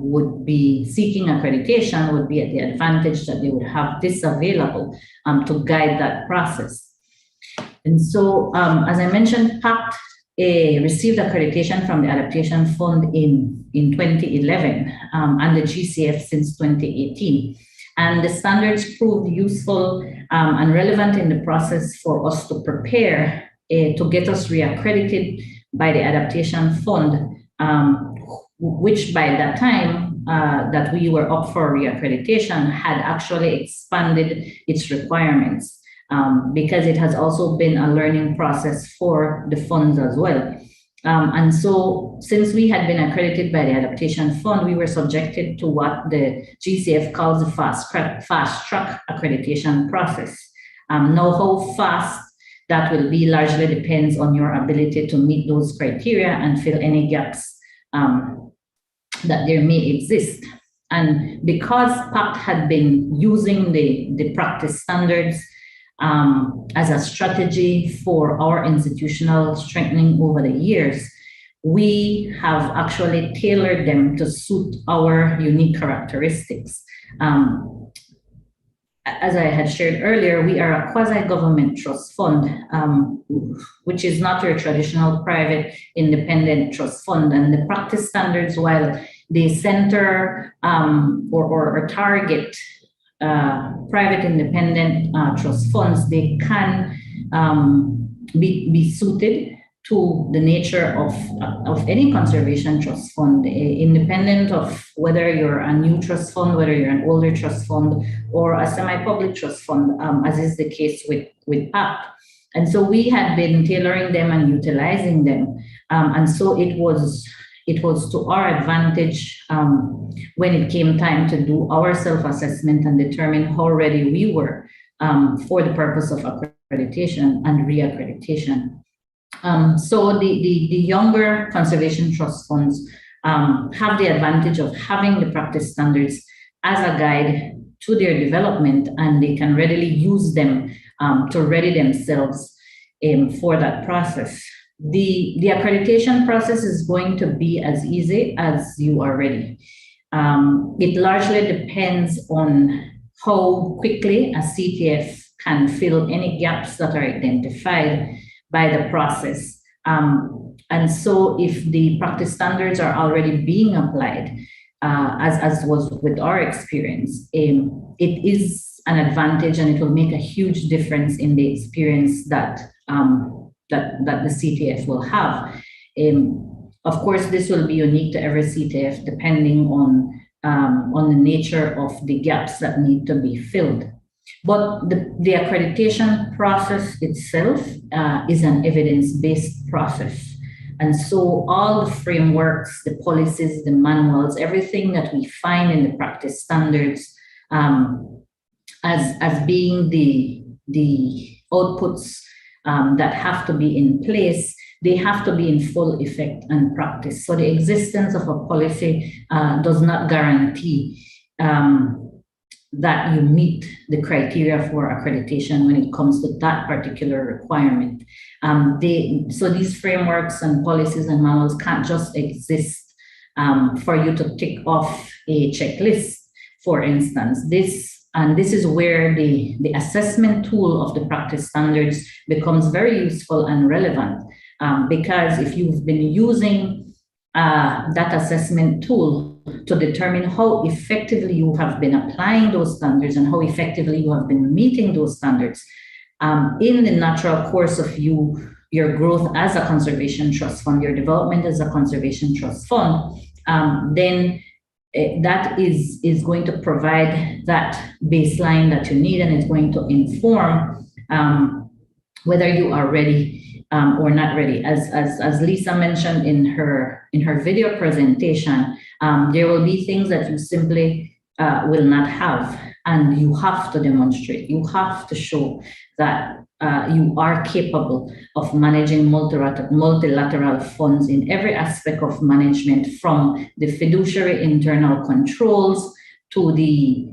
would be seeking accreditation would be at the advantage that they would have this available to guide that process. And so, as I mentioned, PACT received accreditation from the Adaptation Fund in 2011 and the GCF since 2018. And the standards proved useful and relevant in the process for us to prepare to get us reaccredited by the Adaptation Fund, which by that time that we were up for reaccreditation had actually expanded its requirements because it has also been a learning process for the funds as well. And so since we had been accredited by the Adaptation Fund, we were subjected to what the GCF calls the fast track accreditation process. Now, how fast that will be largely depends on your ability to meet those criteria and fill any gaps that there may exist. And because PACT had been using the practice standards as a strategy for our institutional strengthening over the years, we have actually tailored them to suit our unique characteristics. as I had shared earlier, we are a quasi-government trust fund, which is not your traditional private independent trust fund. And the practice standards, while they center or target private independent trust funds, they can be suited to the nature of any conservation trust fund, independent of whether you're a new trust fund, whether you're an older trust fund, or a semi-public trust fund, as is the case with PAC. And so we had been tailoring them and utilizing them. And so it was to our advantage when it came time to do our self-assessment and determine how ready we were for the purpose of accreditation and re-accreditation. So the younger conservation trust funds have the advantage of having the practice standards as a guide to their development, and they can readily use them to ready themselves for that process. The accreditation process is going to be as easy as you are ready. It largely depends on how quickly a CTF can fill any gaps that are identified by the process. And so if the practice standards are already being applied, as was with our experience, it is an advantage, and it will make a huge difference in the experience that the CTF will have. Of course, this will be unique to every CTF depending on the nature of the gaps that need to be filled. But the accreditation process itself is an evidence-based process. And so all the frameworks, the policies, the manuals, everything that we find in the practice standards as being the outputs that have to be in place, they have to be in full effect and practice. So the existence of a policy does not guarantee that you meet the criteria for accreditation when it comes to that particular requirement. So these frameworks and policies and manuals can't just exist for you to tick off a checklist, for instance. This is where the assessment tool of the practice standards becomes very useful and relevant, because if you've been using that assessment tool to determine how effectively you have been applying those standards and how effectively you have been meeting those standards in the natural course of your growth as a conservation trust fund, your development as a conservation trust fund, then that is going to provide that baseline that you need, and it's going to inform whether you are ready or not ready. As Lisa mentioned in her video presentation, there will be things that you simply will not have, and you have to demonstrate. You have to show that you are capable of managing multilateral funds in every aspect of management, from the fiduciary internal controls to the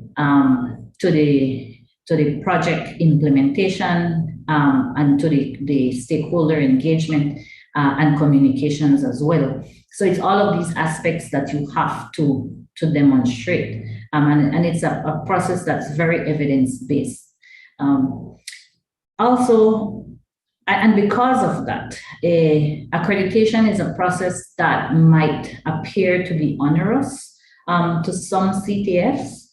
project implementation, and to the stakeholder engagement and communications as well. So it's all of these aspects that you have to demonstrate, and it's a process that's very evidence-based. Also, and because of that, accreditation is a process that might appear to be onerous to some CTFs.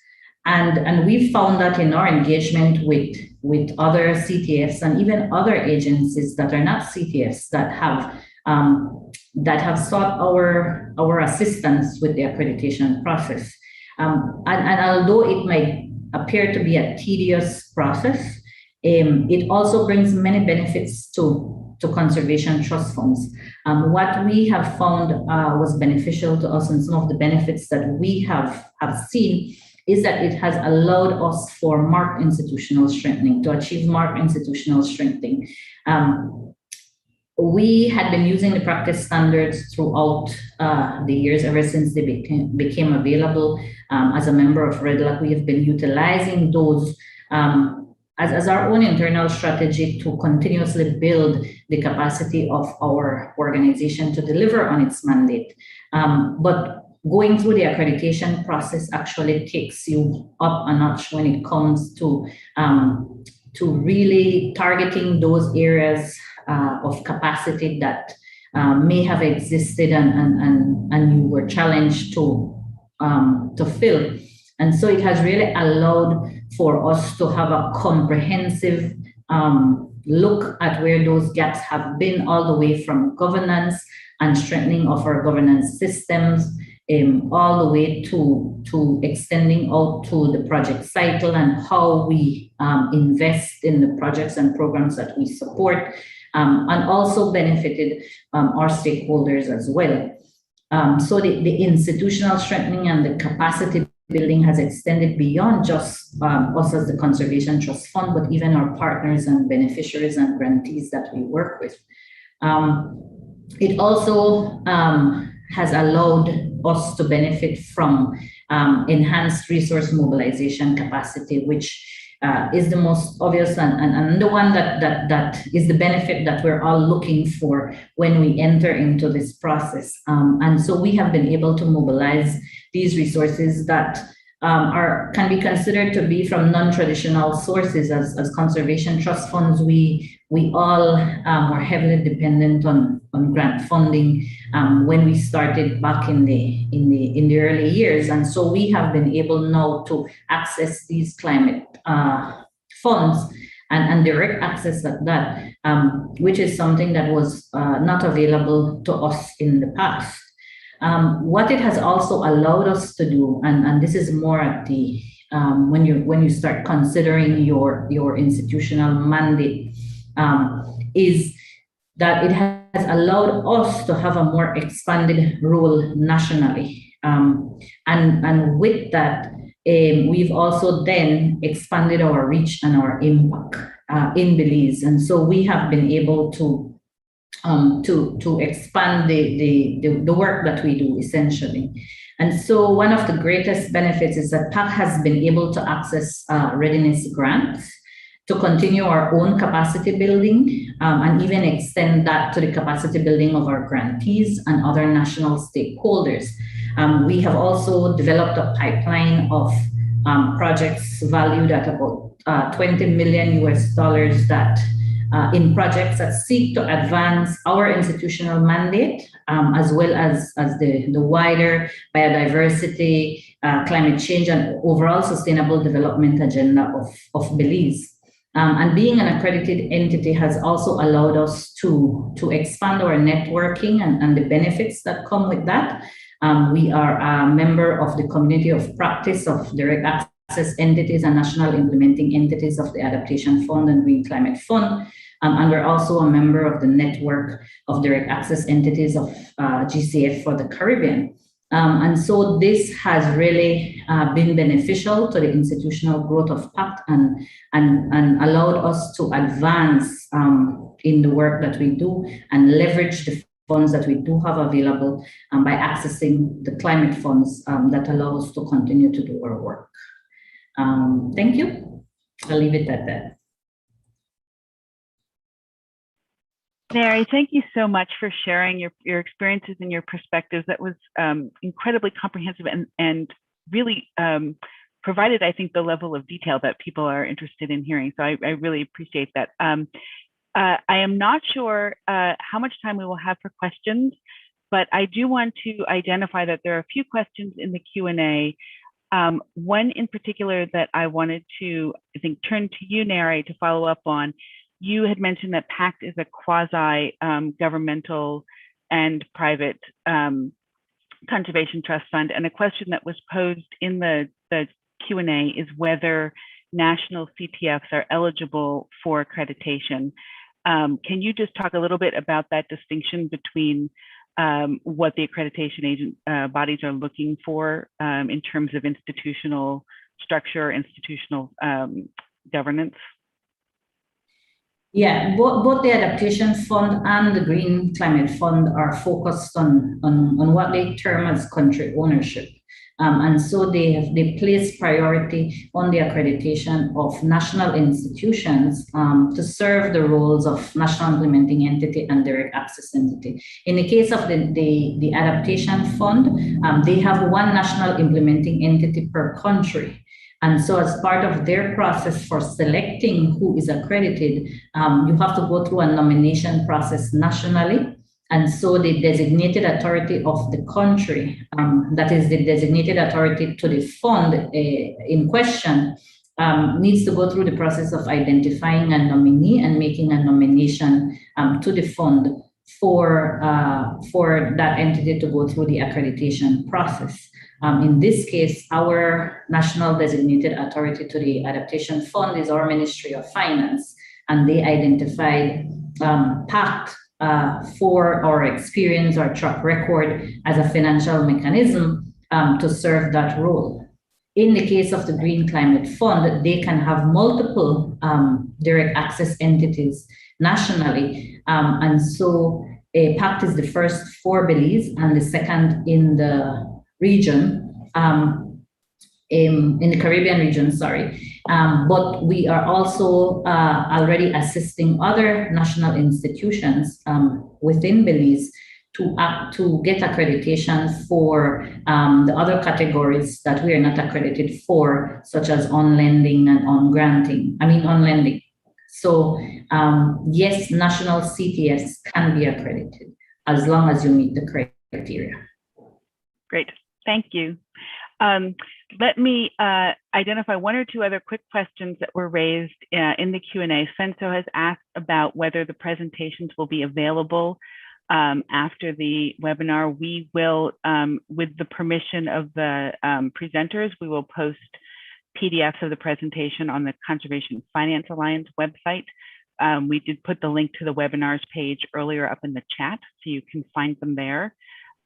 And we found that in our engagement with other CTFs and even other agencies that are not CTFs that have sought our assistance with the accreditation process. And although it might appear to be a tedious process, it also brings many benefits to conservation trust funds. What we have found was beneficial to us, and some of the benefits that we have seen is that it has allowed us for marked institutional strengthening, to achieve marked institutional strengthening. We had been using the practice standards throughout the years, ever since they became available. As a member of RedLAC, we have been utilizing those as our own internal strategy to continuously build the capacity of our organization to deliver on its mandate. But going through the accreditation process actually takes you up a notch when it comes to really targeting those areas of capacity that may have existed and you were challenged to fill. And so it has really allowed for us to have a comprehensive look at where those gaps have been, all the way from governance and strengthening of our governance systems, all the way to extending out to the project cycle and how we invest in the projects and programs that we support, and also benefited our stakeholders as well. So the institutional strengthening and the capacity building has extended beyond just us as the Conservation Trust Fund, but even our partners and beneficiaries and grantees that we work with. It also has allowed us to benefit from enhanced resource mobilization capacity, which is the most obvious and the one that is the benefit that we're all looking for when we enter into this process. And so we have been able to mobilize these resources that can be considered to be from non-traditional sources. As conservation trust funds, we all were heavily dependent on grant funding when we started back in the early years, and so we have been able now to access these climate funds and direct access at that, which is something that was not available to us in the past. What it has also allowed us to do, and this is more at the when you start considering your institutional mandate, is that it has allowed us to have a more expanded role nationally, and with that, we've also then expanded our reach and our impact in Belize, and so we have been able to expand the work that we do essentially. And so one of the greatest benefits is that PAC has been able to access readiness grants to continue our own capacity building, and even extend that to the capacity building of our grantees and other national stakeholders. We have also developed a pipeline of projects valued at about $20 million that in projects that seek to advance our institutional mandate, as well as the wider biodiversity, climate change, and overall sustainable development agenda of Belize. And being an accredited entity has also allowed us to expand our networking and the benefits that come with that. We are a member of the community of practice of direct access entities and national implementing entities of the Adaptation Fund and Green Climate Fund. And we're also a member of the network of direct access entities of GCF for the Caribbean. And so this has really been beneficial to the institutional growth of PACT and allowed us to advance in the work that we do and leverage the funds that we do have available by accessing the climate funds that allow us to continue to do our work. Thank you. I'll leave it at that. Mary, thank you so much for sharing your experiences and your perspectives. That was incredibly comprehensive and really provided, I think, the level of detail that people are interested in hearing. So I really appreciate that. I am not sure how much time we will have for questions, but I do want to identify that there are a few questions in the Q&A. One in particular that I wanted to, I think, turn to you, Neri, to follow up on. You had mentioned that PACT is a quasi-governmental and private conservation trust fund, and a question that was posed in the Q&A is whether national CTFs are eligible for accreditation. Can you just talk a little bit about that distinction between what the accreditation bodies are looking for in terms of institutional structure, institutional governance? Yeah, both the Adaptation Fund and the Green Climate Fund are focused on what they term as country ownership. And so they place priority on the accreditation of national institutions to serve the roles of national implementing entity and direct access entity. In the case of the Adaptation Fund, they have one national implementing entity per country. And so as part of their process for selecting who is accredited, you have to go through a nomination process nationally. And so the designated authority of the country, that is the designated authority to the fund in question, needs to go through the process of identifying a nominee and making a nomination to the fund for that entity to go through the accreditation process. In this case, our national designated authority to the Adaptation Fund is our Ministry of Finance, and they identified PACT for our experience, our track record as a financial mechanism to serve that role. In the case of the Green Climate Fund, they can have multiple direct access entities nationally. And so PACT is the first for Belize and the second in the region, in the Caribbean region, sorry. But we are also already assisting other national institutions within Belize to get accreditation for the other categories that we are not accredited for, such as on lending and on granting, on lending. So yes, national CTFs can be accredited as long as you meet the criteria. Great, thank you. Let me identify one or two other quick questions that were raised in the Q&A. Senso has asked about whether the presentations will be available after the webinar. We will, with the permission of the presenters, we will post PDFs of the presentation on the Conservation Finance Alliance website. We did put the link to the webinars page earlier up in the chat, so you can find them there.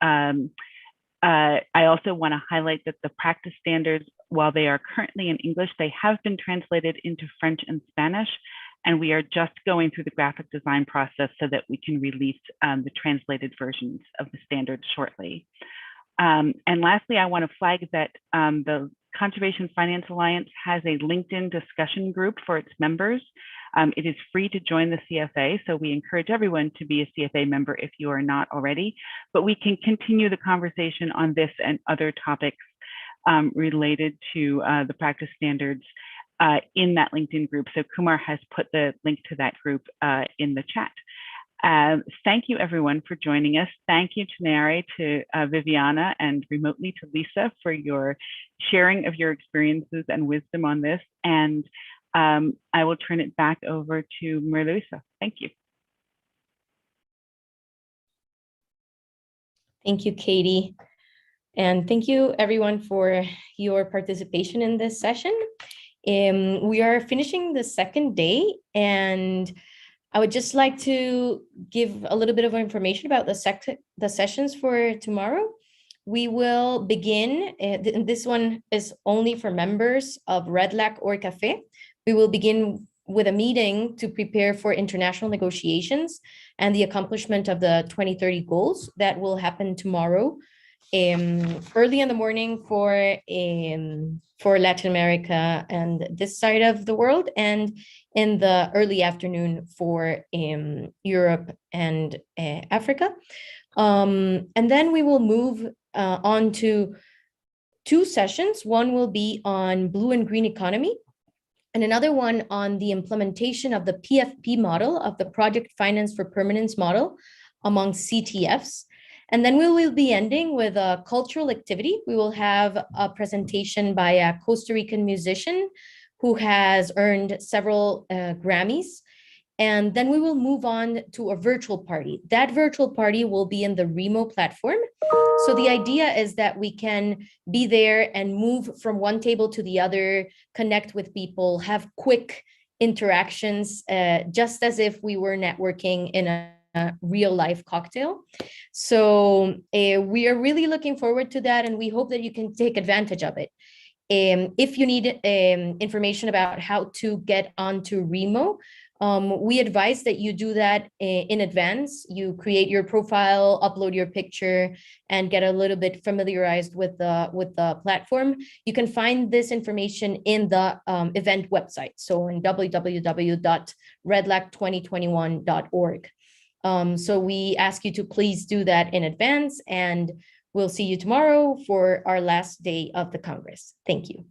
I also want to highlight that the practice standards, while they are currently in English, they have been translated into French and Spanish, and we are just going through the graphic design process so that we can release the translated versions of the standards shortly. And lastly, I want to flag that the Conservation Finance Alliance has a LinkedIn discussion group for its members. It is free to join the CFA, so we encourage everyone to be a CFA member if you are not already, but we can continue the conversation on this and other topics related to the practice standards in that LinkedIn group. So Kumar has put the link to that group in the chat. Thank you everyone for joining us. Thank you to Nare, to Viviana, and remotely to Lisa for your sharing of your experiences and wisdom on this. And I will turn it back over to Maria-Luisa. Thank you. Thank you, Katie. And thank you everyone for your participation in this session. We are finishing the second day, and I would just like to give a little bit of information about the sessions for tomorrow. We will begin, this one is only for members of RedLAC or Café. We will begin with a meeting to prepare for international negotiations and the accomplishment of the 2030 goals. That will happen tomorrow, early in the morning for Latin America and this side of the world, and in the early afternoon for Europe and Africa. And then we will move on to two sessions. One will be on blue and green economy, and another one on the implementation of the PFP model, of the Project Finance for Permanence model among CTFs. And then we will be ending with a cultural activity. We will have a presentation by a Costa Rican musician who has earned several Grammys. And then we will move on to a virtual party. That virtual party will be in the Remo platform. So the idea is that we can be there and move from one table to the other, connect with people, have quick interactions, just as if we were networking in a real life cocktail. So we are really looking forward to that, and we hope that you can take advantage of it. If you need information about how to get onto Remo, We advise that you do that in advance. You create your profile, upload your picture, and get a little bit familiarized with the platform. You can find this information in the event website, so in www.redlac2021.org. So we ask you to please do that in advance, and we'll see you tomorrow for our last day of the Congress. Thank you.